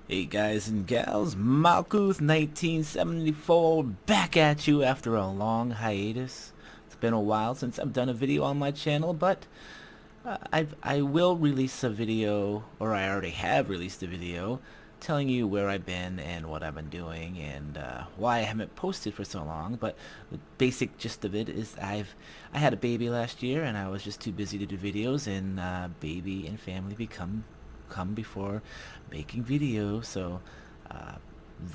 Hey guys and gals, Malkuth 1974 back at you after a long hiatus. It's been a while since I've done a video on my channel, but I will release a video, or I already have released a video, telling you where I've been and what I've been doing and why I haven't posted for so long. But the basic gist of it is I had a baby last year and I was just too busy to do videos, and baby and family come before making videos, so uh,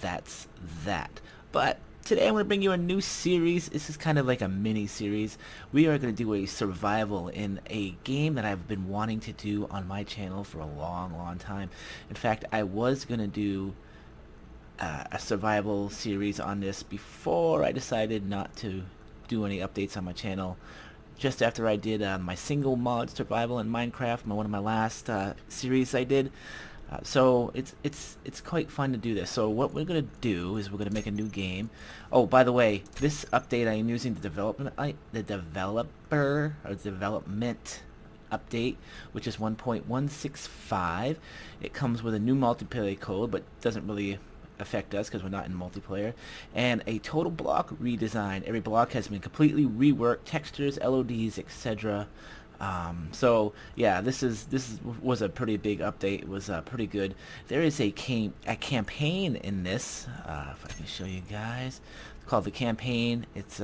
that's that. But today I'm going to bring you a new series. This is kind of like a mini series. We are going to do a survival in a game that I've been wanting to do on my channel for a long time. In fact, I was going to do a survival series on this before I decided not to do any updates on my channel. Just after I did my single mod survival in Minecraft, one of my last series I did. So it's quite fun to do this. So what we're gonna do is we're gonna make a new game. Oh, by the way, this update I am using the development update, which is 1.165. It comes with a new multiplayer code, but doesn't really affect us because we're not in multiplayer, and a total block redesign. Every block has been completely reworked, textures, LODs, etc. So yeah, this was a pretty big update. It was pretty good. There is a campaign in this. If I can show you guys, it's called the campaign. It's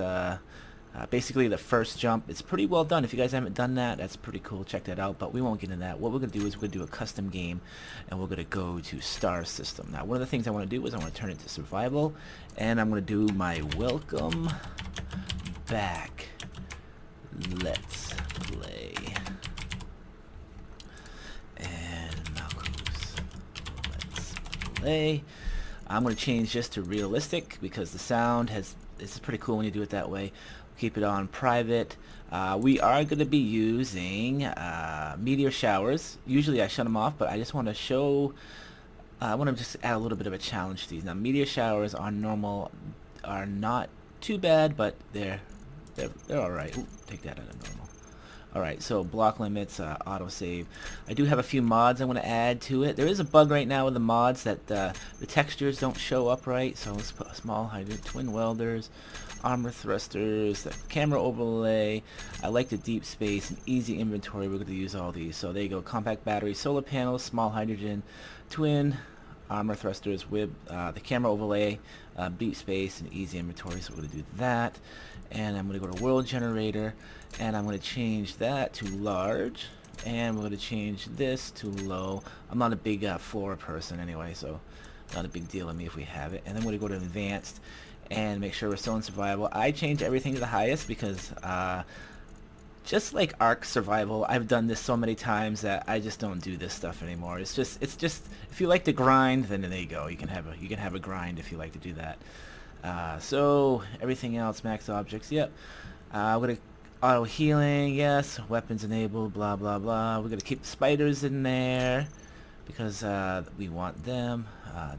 basically the first jump. It's pretty well done. If you guys haven't done that, that's pretty cool. Check that out. But we won't get into that. What we're going to do is we're going to do a custom game, and we're going to go to star system. Now, one of the things I want to do is I want to turn it to survival, and I'm going to do my welcome back. Let's play. And Malcolm's let's play. I'm going to change this to realistic because the sound this is pretty cool when you do it that way. Keep it on private. We are going to be using meteor showers. Usually I shut them off, but I just want to show I want to just add a little bit of a challenge to these. Now, meteor showers are not too bad, but they're alright. Take that out of normal. Alright, so block limits, autosave. I do have a few mods I want to add to it. There is a bug right now with the mods that the textures don't show up right, so let's put a small hydrant, twin welders, armor thrusters, the camera overlay. I like the deep space and easy inventory. We're going to use all these. So there you go, compact battery, solar panels, small hydrogen, twin, armor thrusters, with the camera overlay, deep space, and easy inventory. So we're going to do that. And I'm going to go to world generator, and I'm going to change that to large, and we're going to change this to low. I'm not a big flora person anyway, so not a big deal to me if we have it. And then I'm going to go to advanced and make sure we're still in survival. I change everything to the highest because just like Ark survival, I've done this so many times that I just don't do this stuff anymore. It's just if you like to grind, then there you go. You can have a grind if you like to do that. So everything else, max objects, yep. We're gonna auto healing, yes. Weapons enabled, blah blah blah. We're gonna keep the spiders in there because we want them.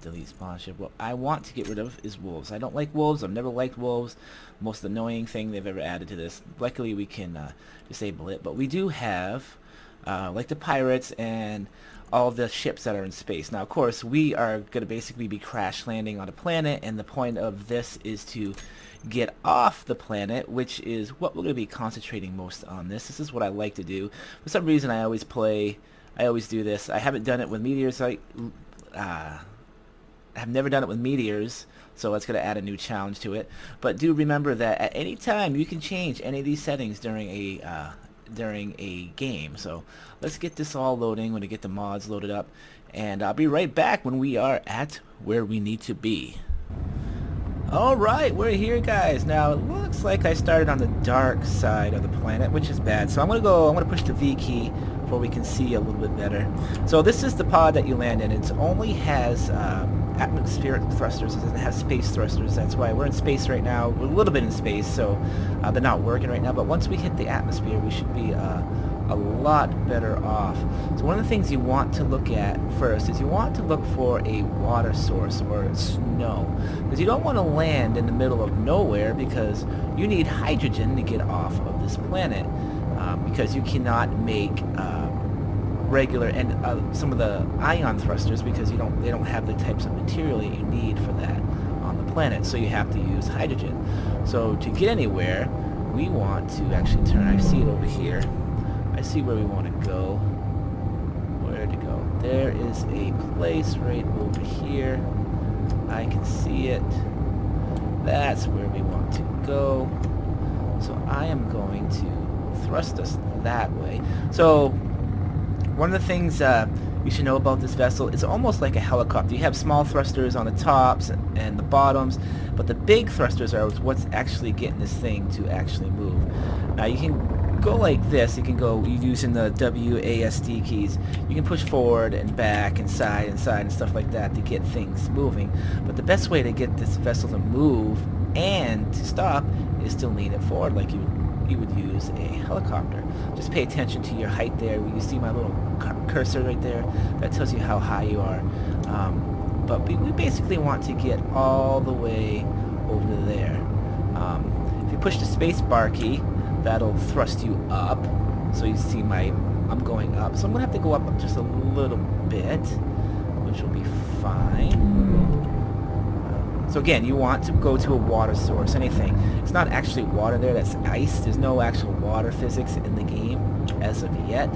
Delete sponsorship. What I want to get rid of is wolves. I don't like wolves. I've never liked wolves. Most annoying thing they've ever added to this. Luckily we can disable it, but we do have like the pirates and all the ships that are in space. Now, of course, we are going to basically be crash landing on a planet, and the point of this is to get off the planet, which is what we're going to be concentrating most on. This is what I like to do. For some reason, I always do this. I haven't done it with meteors. I have never done it with meteors, so it's going to add a new challenge to it. But do remember that at any time you can change any of these settings during a game. So let's get this all loading. I'm going to get the mods loaded up, and I'll be right back when we are at where we need to be. Alright, we're here, guys. Now, it looks like I started on the dark side of the planet, which is bad. So I'm going to push the V key before we can see a little bit better. So this is the pod that you land in. It only has atmospheric thrusters. It doesn't have space thrusters. That's why we're in space right now. We're a little bit in space, so they're not working right now. But once we hit the atmosphere, we should be a lot better off. So one of the things you want to look at first is you want to look for a water source or snow, because you don't want to land in the middle of nowhere, because you need hydrogen to get off of this planet, because you cannot make regular and some of the ion thrusters because they don't have the types of material that you need for that on the planet. So you have to use hydrogen. So to get anywhere, we want to actually turn. I see it over here. I see where we want to go. Where to go? There is a place right over here. I can see it. That's where we want to go. So I am going to thrust us that way. So one of the things you should know about this vessel, it's almost like a helicopter. You have small thrusters on the tops and the bottoms, but the big thrusters are what's actually getting this thing to actually move. Now you can go like this. You can go using the WASD keys. You can push forward and back and side and stuff like that to get things moving. But the best way to get this vessel to move and to stop is to lean it forward like you would use a helicopter. Just pay attention to your height there. You see my little cursor right there? That tells you how high you are. But we basically want to get all the way over there. If you push the space bar key, that'll thrust you up. So you see I'm going up. So I'm going to have to go up just a little bit, which will be fine. So again, you want to go to a water source, anything. It's not actually water there, that's ice. There's no actual water physics in the game as of yet.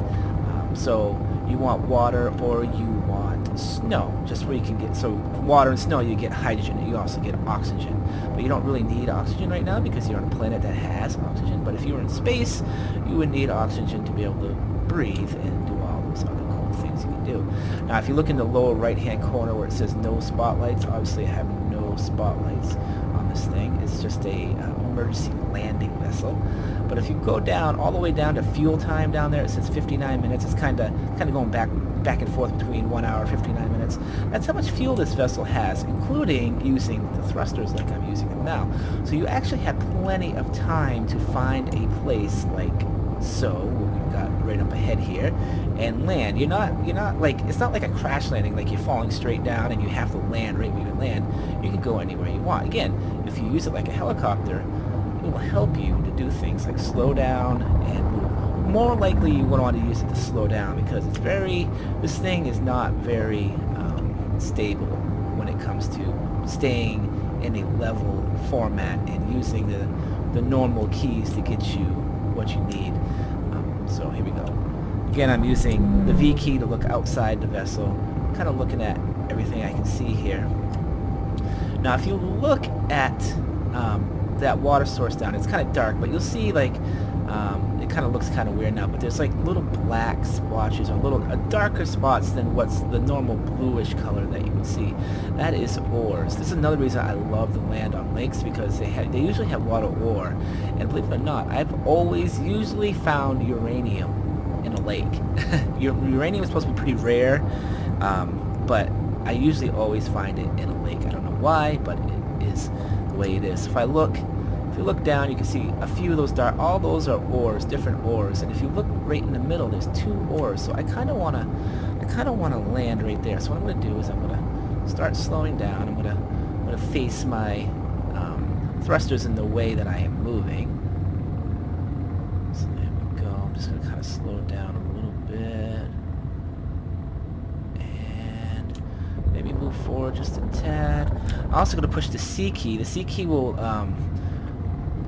So you want water or you want snow, just where you can get, so water and snow you get hydrogen and you also get oxygen. But you don't really need oxygen right now because you're on a planet that has oxygen. But if you were in space, you would need oxygen to be able to breathe and do all those other cool things you can do. Now if you look in the lower right hand corner where it says no spotlights, obviously I have no spotlights on this thing. It's just a emergency landing vessel. But if you go down all the way down to fuel time down there, it says 59 minutes. It's kind of going back and forth between 1 hour 59 minutes. That's how much fuel this vessel has, including using the thrusters like I'm using them now. So you actually have plenty of time to find a place like so, what we've got right up ahead here, and land. You're not like, it's not like a crash landing, like you're falling straight down and you have to land right where you land. You can go anywhere you want. Again, if you use it like a helicopter, it will help you to do things like slow down and move. More likely you would want to use it to slow down because this thing is not very stable when it comes to staying in a level format and using the normal keys to get you what you need. So here we go. Again, I'm using the V key to look outside the vessel, kind of looking at everything I can see here. Now if you look at that water source down, it's kind of dark, but you'll see like it kind of looks kind of weird now, but there's like little black splotches or darker spots than what's the normal bluish color that you would see. That is ores. This is another reason I love to land on lakes because they usually have a lot of ore, and believe it or not, I've always usually found uranium in a lake. Uranium is supposed to be pretty rare, but I usually always find it in a lake. I don't know why, but it is the way it is. If you look down, you can see a few of those all those are ores, different ores. And if you look right in the middle, there's 2 ores. So I kind of want to land right there. So what I'm going to do is I'm going to start slowing down. I'm going to face my thrusters in the way that I am moving. So there we go. I'm just going to kind of slow down a little bit. And maybe move forward just a tad. I'm also going to push the C key. The C key will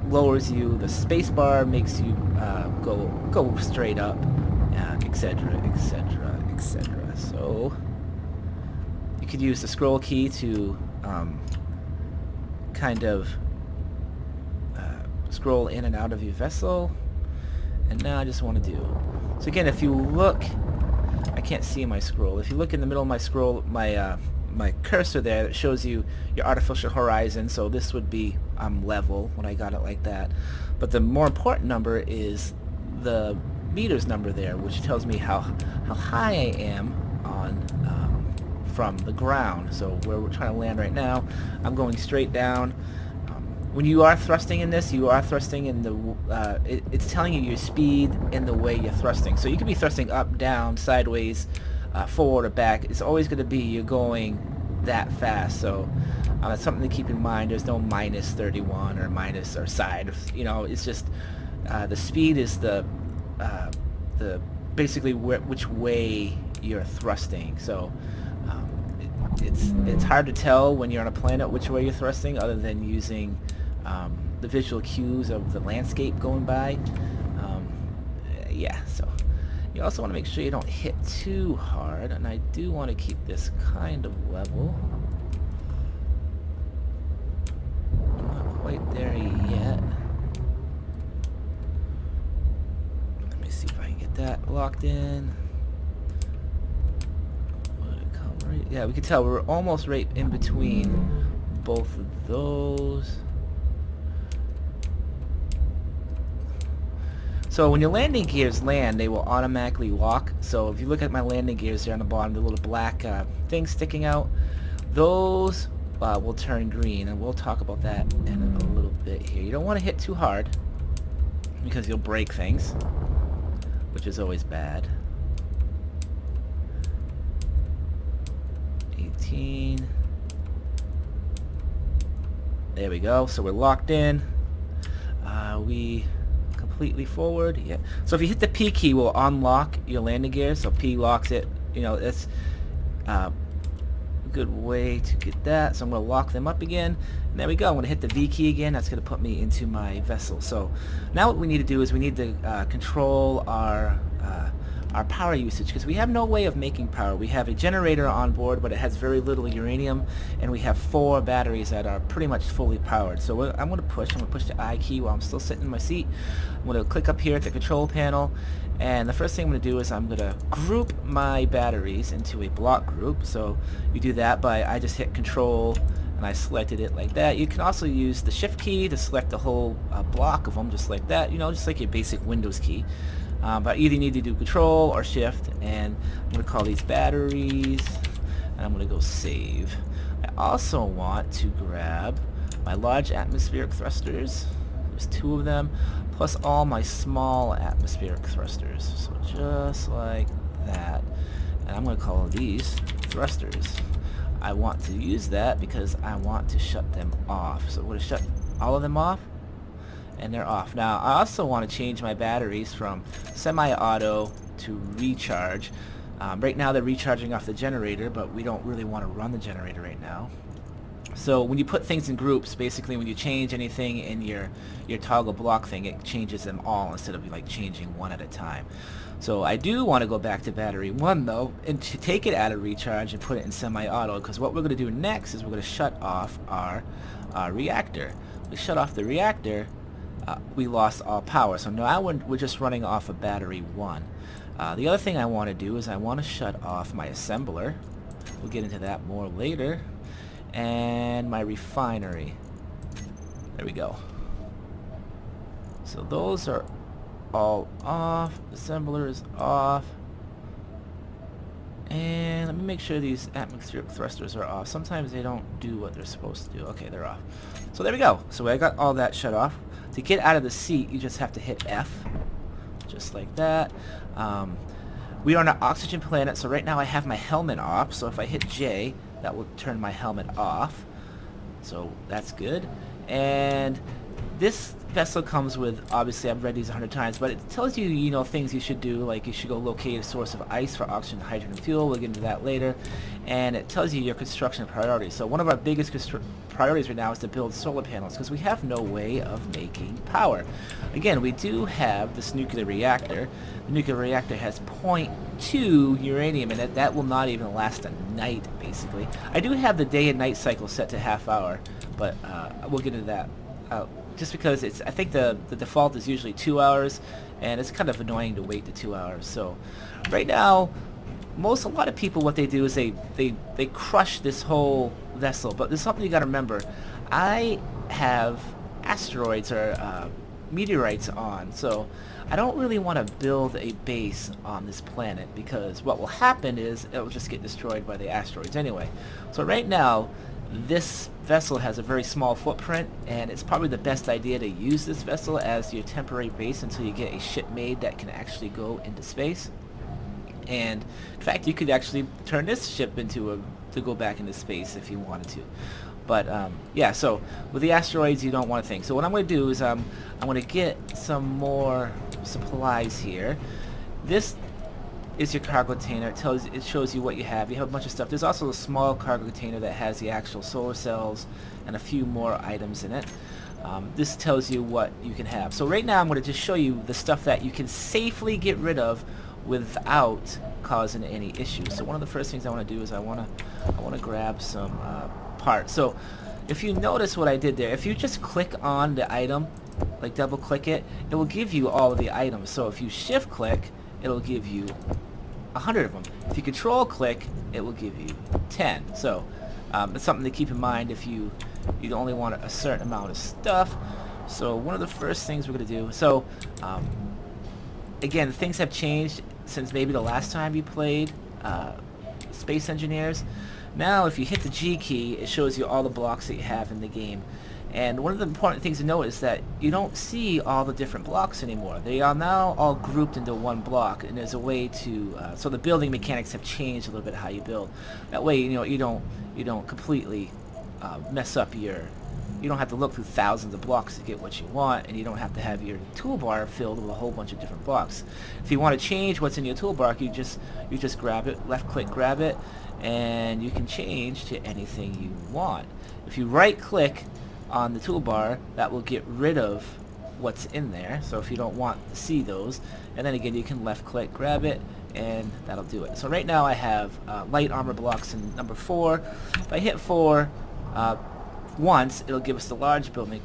lowers you. The space bar makes you go straight up, etc., etc., etc. So you could use the scroll key to kind of scroll in and out of your vessel. And now I just want to do. So again, if you look, I can't see my scroll. If you look in the middle of my scroll, my cursor there, it shows you your artificial horizon. So this would be level when I got it like that. But the more important number is the meters number there, which tells me how high I am on from the ground. So where we're trying to land right now, I'm going straight down. When you are thrusting in this, you are thrusting in the it's telling you your speed and the way you're thrusting. So you could be thrusting up, down, sideways, forward or back. It's always going to be you're going that fast. So that's something to keep in mind. There's no minus 31 or minus or side. You know, it's just the speed is the basically which way you're thrusting. So it's hard to tell when you're on a planet which way you're thrusting, other than using the visual cues of the landscape going by. Yeah, so you also want to make sure you don't hit too hard, and I do want to keep this kind of level. I'm not quite there yet. Let me see if I can get that locked in. Yeah, we can tell we're almost right in between both of those. So when your landing gears land, they will automatically lock. So if you look at my landing gears there on the bottom, the little black thing sticking out, those will turn green, and we'll talk about that in a little bit here. You don't want to hit too hard because you'll break things, which is always bad. 18. There we go. So we're locked in. We completely forward. Yeah. So if you hit the P key, will unlock your landing gear. So P locks it. You know, that's a good way to get that. So I'm going to lock them up again. And there we go. I'm going to hit the V key again. That's going to put me into my vessel. So now what we need to do is we need to control our power usage, because we have no way of making power. We have a generator on board, but it has very little uranium, and we have 4 batteries that are pretty much fully powered. So I'm going to push the I key while I'm still sitting in my seat. I'm going to click up here at the control panel, and the first thing I'm going to do is I'm going to group my batteries into a block group. So you do that by, I just hit control and I selected it like that. You can also use the shift key to select the whole block of them, just like that, you know, just like your basic Windows key. But either you need to do control or shift, and I'm going to call these batteries, and I'm going to go save. I also want to grab my large atmospheric thrusters. There's 2 of them, plus all my small atmospheric thrusters. So just like that. And I'm going to call these thrusters. I want to use that because I want to shut them off. So I'm going to shut all of them off. And they're off. Now I also want to change my batteries from semi-auto to recharge. Right now they're recharging off the generator, but we don't really want to run the generator right now. So when you put things in groups, basically when you change anything in your toggle block thing, it changes them all instead of like changing one at a time. So I do want to go back to battery 1 though, and to take it out of recharge and put it in semi-auto, because what we're going to do next is we're going to shut off our reactor. We shut off the reactor, we lost all power. So now we're just running off of battery 1. The other thing I want to do is I want to shut off my assembler. We'll get into that more later. And my refinery. There we go. So those are all off. Assembler is off. And let me make sure these atmospheric thrusters are off. Sometimes they don't do what they're supposed to do. Okay, they're off. So there we go. So I got all that shut off. To get out of the seat, you just have to hit F. Just like that. We are on an oxygen planet, so right now I have my helmet off. So if I hit J, that will turn my helmet off. So that's good. And this vessel comes with, obviously I've read these 100 times, but it tells you, you know, things you should do, like you should go locate a source of ice for oxygen, hydrogen, and fuel. We'll get into that later. And it tells you your construction priorities. So one of our biggest priorities right now is to build solar panels, because we have no way of making power. Again, we do have this nuclear reactor. The nuclear reactor has 0.2 uranium in it. That will not even last a night, basically. I do have the day and night cycle set to ½ hour, but we'll get into that. Just because I think the default is usually 2 hours, and it's kind of annoying to wait the 2 hours. So right now, a lot of people, what they do is they crush this whole vessel. But there's something you got to remember. I have asteroids or meteorites on, so I don't really want to build a base on this planet, because what will happen is it will just get destroyed by the asteroids anyway. So right now, this vessel has a very small footprint, and it's probably the best idea to use this vessel as your temporary base until you get a ship made that can actually go into space. And in fact, you could actually turn this ship into to go back into space if you wanted to. But yeah, so with the asteroids, you don't want to think. So what I'm going to do is I'm going to get some more supplies here. This is your cargo container. It shows you what you have. You have a bunch of stuff. There's also a small cargo container that has the actual solar cells and a few more items in it. This tells you what you can have. So right now I'm going to just show you the stuff that you can safely get rid of without causing any issues. So one of the first things I want to do is I want to grab some parts. So if you notice what I did there, if you just click on the item, like double click it, it will give you all of the items. So if you shift click, it'll give you 100 of them. If you control click, it will give you 10. So it's something to keep in mind if you only want a certain amount of stuff. So one of the first things we're going to do, so again, things have changed since maybe the last time you played Space Engineers. Now if you hit the G key, it shows you all the blocks that you have in the game. And one of the important things to note is that you don't see all the different blocks anymore. They are now all grouped into one block, and there's a way to so the building mechanics have changed a little bit how you build. That way, you don't completely mess up your. You don't have to look through thousands of blocks to get what you want, and you don't have to have your toolbar filled with a whole bunch of different blocks. If you want to change what's in your toolbar, you just grab it, left click, grab it, and you can change to anything you want. If you right click on the toolbar, that will get rid of what's in there, so if you don't want to see those, and then again you can left click, grab it, and that'll do it. So right now I have light armor blocks in number 4. If I hit 4 once, it'll give us the large building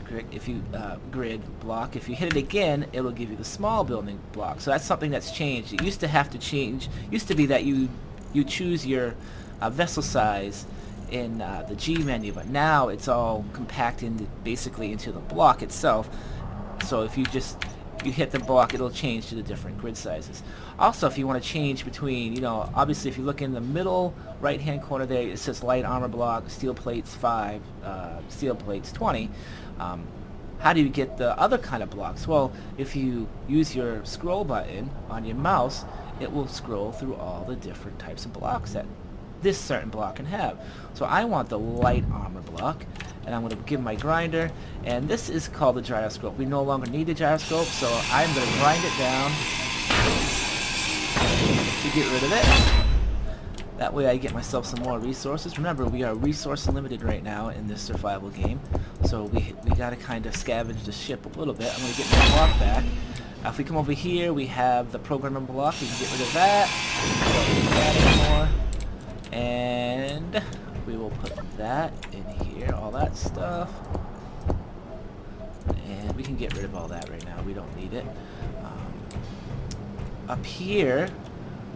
grid block. If you hit it again, it'll give you the small building block. So that's something that's changed. It used to have to change. Used to be that you choose your vessel size in the G menu, but now it's all compacted basically into the block itself. So if you hit the block, it'll change to the different grid sizes. Also, if you want to change between, obviously if you look in the middle right hand corner there, it says light armor block, steel plates 5, steel plates 20. How do you get the other kind of blocks? Well, if you use your scroll button on your mouse, it will scroll through all the different types of blocks that this certain block can have. So I want the light armor block, and I'm going to give my grinder, and this is called the gyroscope. We no longer need the gyroscope, so I'm going to grind it down to get rid of it. That way I get myself some more resources. Remember, we are resource limited right now in this survival game, so we got to kind of scavenge the ship a little bit. I'm going to get my block back. If we come over here, we have the programming block. We can get rid of that. We don't need that anymore. And we will put that in here, all that stuff. And we can get rid of all that right now. We don't need it. Up here,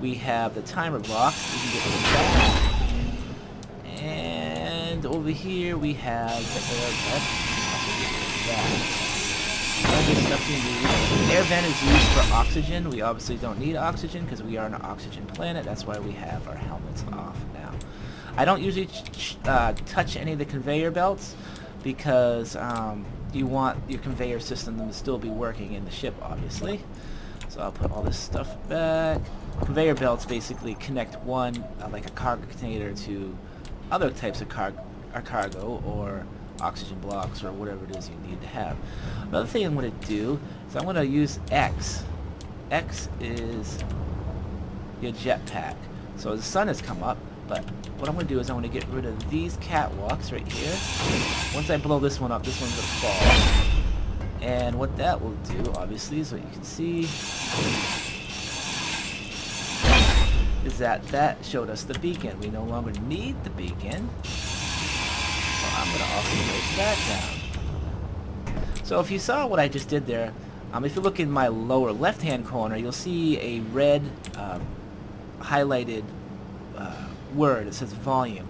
we have the timer block. We can get rid of that. And over here, we have the air vent. Also get rid of that. All this stuff we need. Air vent is used for oxygen. We obviously don't need oxygen because we are on an oxygen planet. That's why we have our helmets off now. I don't usually touch any of the conveyor belts because you want your conveyor system to still be working in the ship, obviously. So I'll put all this stuff back. Conveyor belts basically connect one, like a cargo container, to other types of cargo or oxygen blocks or whatever it is you need to have. Another thing I'm going to do is I'm going to use X. X is your jetpack. So the sun has come up, but what I'm going to do is I'm going to get rid of these catwalks right here. Once I blow this one up, this one's going to fall. And what that will do, obviously, is what you can see, is that showed us the beacon. We no longer need the beacon. So I'm going to also break that down. So if you saw what I just did there, if you look in my lower left-hand corner, you'll see a red highlighted word. It says volume.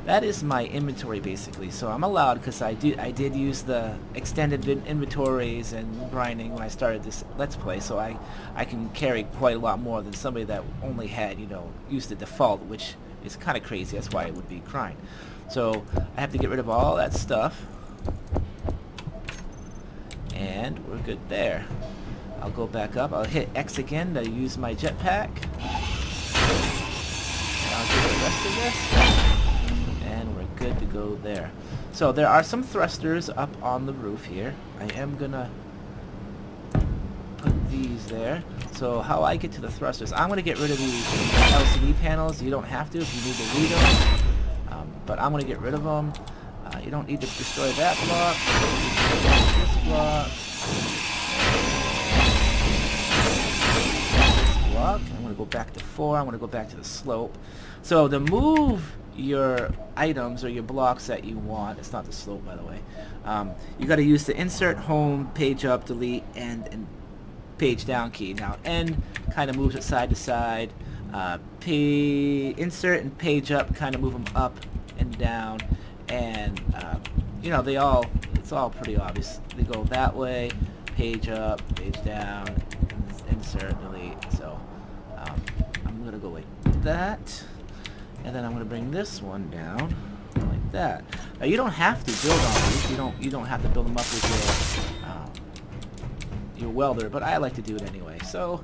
That is my inventory basically. So I'm allowed, because I did use the extended inventories and grinding when I started this Let's Play, so I can carry quite a lot more than somebody that only had, used the default, which is kind of crazy. That's why it would be grind. So I have to get rid of all that stuff. And we're good there. I'll go back up. I'll hit X again to use my jetpack. And I'll do the rest of this. And we're good to go there. So there are some thrusters up on the roof here. I am gonna put these there. So how I get to the thrusters, I'm going to get rid of these LCD panels. You don't have to if you need to read them, but I'm going to get rid of them. You don't need to destroy that block. This block. This block. I'm going to go back to 4. I'm going to go back to the slope. So to move your items or your blocks that you want, it's not the slope by the way, you got to use the insert, home, page up, delete, and page down key. Now N kind of moves it side to side. Insert and page up kind of move them up and down, and you know, it's all pretty obvious. They go that way, page up, page down, insert, delete. So I'm gonna go like that, and then I'm gonna bring this one down like that. Now you don't have to build on these. You don't have to build them up with your welder, but I like to do it anyway. So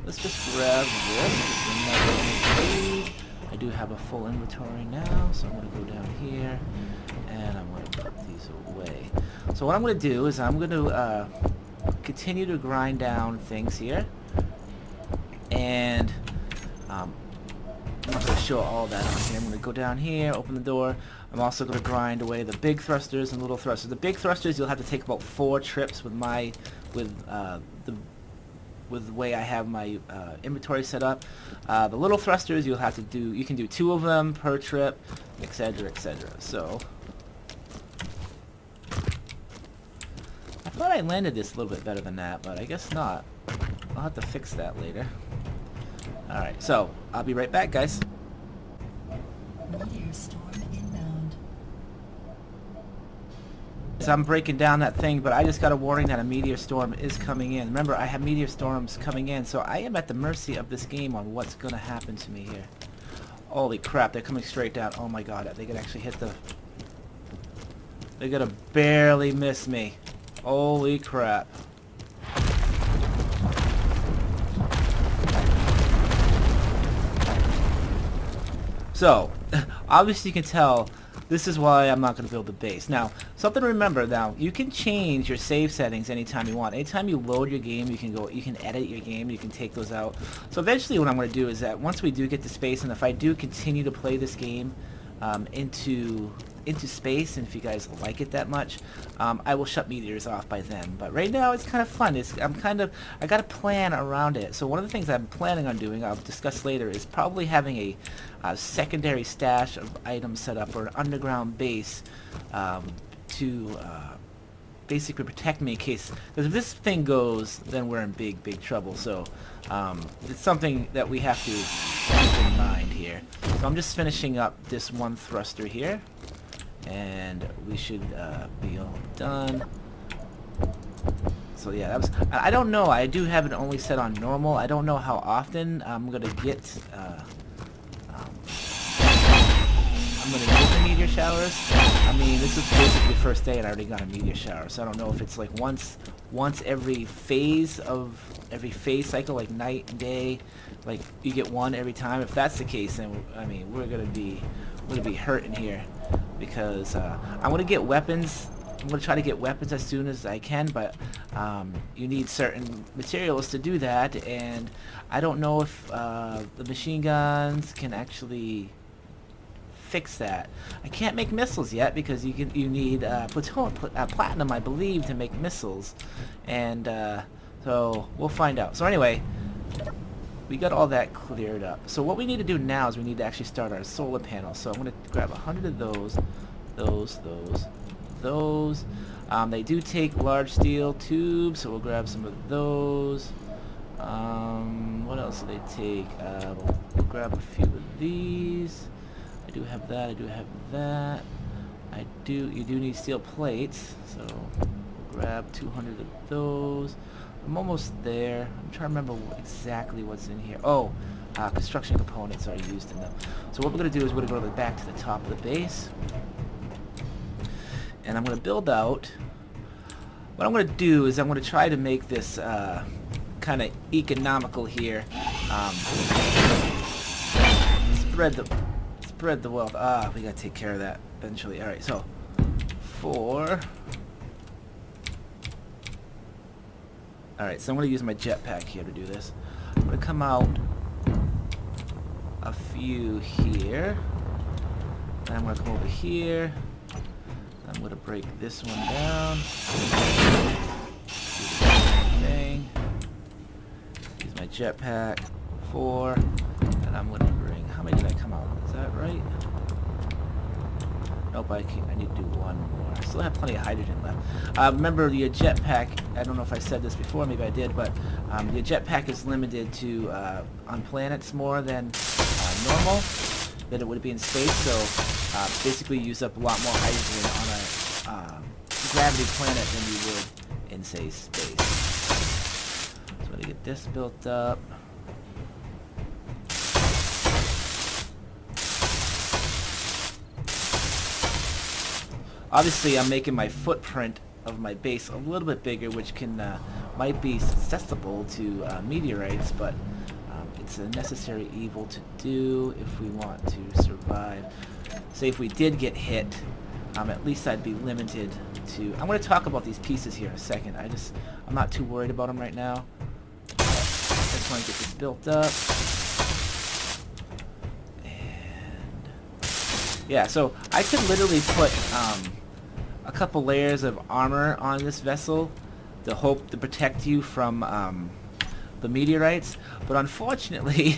let's just grab this. I do have a full inventory now, so I'm going to go down here and I'm going to put these away. So what I'm going to do is I'm going to continue to grind down things here, and I'm not going to show all that on here. I'm going to go down here, open the door. I'm also going to grind away the big thrusters and little thrusters. The big thrusters you'll have to take about 4 trips with my with the way I have my inventory set up. The little thrusters you can do 2 of them per trip, etc., etc. So I thought I landed this a little bit better than that, but I guess not. I'll have to fix that later. Alright, so I'll be right back, guys. Meteor Storm inbound. So I'm breaking down that thing, but I just got a warning that a meteor storm is coming in. Remember, I have meteor storms coming in, so I am at the mercy of this game on what's going to happen to me here. Holy crap, they're coming straight down. Oh my god, they could actually hit the... They're going to barely miss me. Holy crap. So, obviously you can tell this is why I'm not going to build the base. Now, something to remember now, you can change your save settings anytime you want. Anytime you load your game, you can edit your game, you can take those out. So eventually what I'm going to do is that once we do get to space, and if I do continue to play this game into space, and if you guys like it that much, I will shut meteors off by then. But right now it's kind of fun. I got a plan around it. So one of the things I'm planning on doing, I'll discuss later, is probably having a secondary stash of items set up, or an underground base to basically protect me in case, because if this thing goes, then we're in big trouble. So it's something that we have to keep in mind here. So I'm just finishing up this one thruster here, and we should be all done. So yeah, that was, I don't know, I do have it only set on normal. I don't know how often I'm gonna get the meteor showers. I mean, this is basically the first day and I already got a meteor shower, so I don't know if it's like once every phase cycle, like night and day, like you get one every time. If that's the case, then I mean we're gonna be hurting here, because I'm gonna get weapons. I'm gonna try to get weapons as soon as I can, but you need certain materials to do that, and I don't know if the machine guns can actually fix that. I can't make missiles yet because you need platinum, I believe, to make missiles, and so we'll find out. So anyway, we got all that cleared up. So what we need to do now is we need to actually start our solar panels. So I'm going to grab 100 of those. They do take large steel tubes, so we'll grab some of those. What else do they take? We'll grab a few of these. I do have that. You do need steel plates, so we'll grab 200 of those. I'm almost there. I'm trying to remember exactly what's in here. Oh, construction components are used in them. So what we're going to do is we're going to go back to the top of the base, and I'm going to build out. What I'm going to do is I'm going to try to make this kind of economical here. Spread the wealth. We got to take care of that eventually. All right, so 4. Alright, so I'm going to use my jetpack here to do this. come out a few here. And I'm going to come over here. I'm going to break this one down. Do the same thing. Use my jetpack. 4. And I'm going to bring... How many did I come out? Is that right? Nope, I need to do one more. I still have plenty of hydrogen left. Remember, the jetpack, I don't know if I said this before, maybe I did, but the jetpack is limited to on planets more than normal, than it would be in space, so basically you use up a lot more hydrogen on a gravity planet than you would in, say, space. So I'm going to get this built up. Obviously, I'm making my footprint of my base a little bit bigger, which can might be susceptible to meteorites, but it's a necessary evil to do if we want to survive. Say if we did get hit, at least I'd be limited to... I'm going to talk about these pieces here in a second. I'm not too worried about them right now. I just want to get this built up. And yeah, so I could literally put a couple layers of armor on this vessel to protect you from the meteorites, but unfortunately,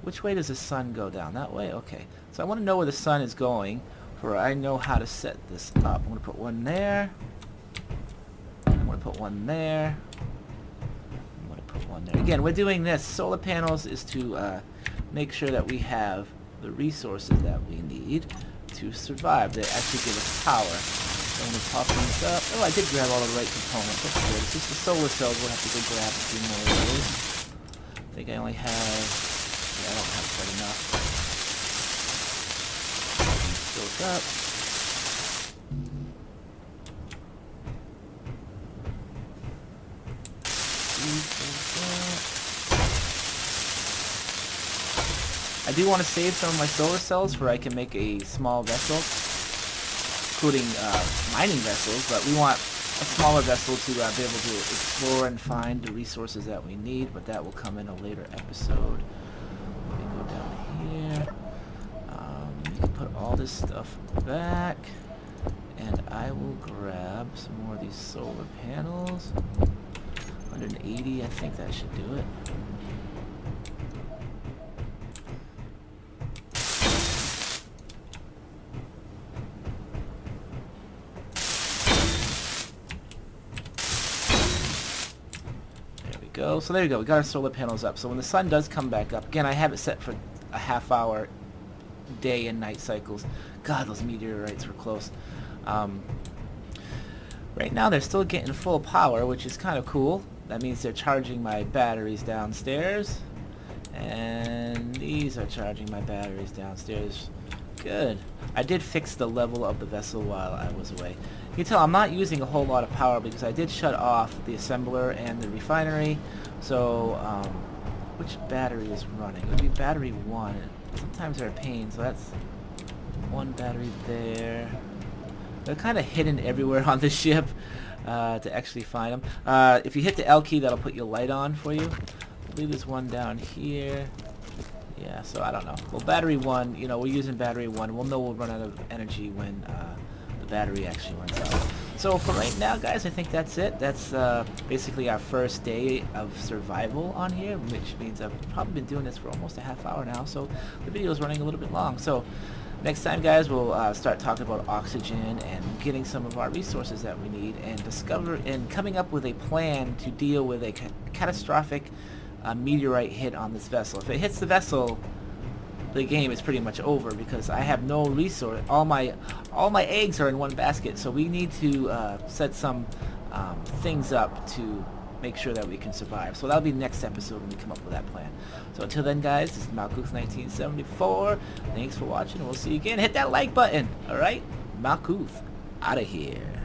which way does the sun go down? That way? Okay. So I want to know where the sun is going, for I know how to set this up. I'm going to put one there. I'm going to put one there. I'm going to put one there. Again, we're doing this. Solar panels is to make sure that we have the resources that we need to survive. They actually give us power. So I'm going to pop these up. Oh, I did grab all the right components. That's good. It's just the solar cells. We'll have to go grab a few more of those. I think I only have... Yeah, I don't have quite enough. Built up. I do want to save some of my solar cells where I can make a small vessel, including mining vessels, but we want a smaller vessel to be able to explore and find the resources that we need, but that will come in a later episode. Let me go down here. You can put all this stuff back, and I will grab some more of these solar panels. 180, I think that should do it. So there you go, we got our solar panels up. So when the sun does come back up, again, I have it set for a half-hour day and night cycles. God, those meteorites were close. Right now they're still getting full power, which is kind of cool. That means they're charging my batteries downstairs, and these are charging my batteries downstairs. Good. I did fix the level of the vessel while I was away. You can tell I'm not using a whole lot of power because I did shut off the assembler and the refinery. So, which battery is running? It would be battery 1. Sometimes they're a pain, so that's one battery there. They're kind of hidden everywhere on the ship to actually find them. If you hit the L key, that'll put your light on for you. I believe there's one down here. Yeah, so I don't know. Well, battery 1, you know, we're using battery 1. We'll know we'll run out of energy when the battery actually runs out. So for right now, guys, I think that's it. That's basically our first day of survival on here, which means I've probably been doing this for almost a half hour now, so the video is running a little bit long. So next time, guys, we'll start talking about oxygen and getting some of our resources that we need and coming up with a plan to deal with a catastrophic meteorite hit on this vessel. If it hits the vessel, the game is pretty much over because I have no resource. All my eggs are in one basket, so we need to set some things up to make sure that we can survive. So that'll be next episode when we come up with that plan. So until then, guys, this is Malkuth 1974. Thanks for watching, and we'll see you again. Hit that like button. All right, Malkuth out of here.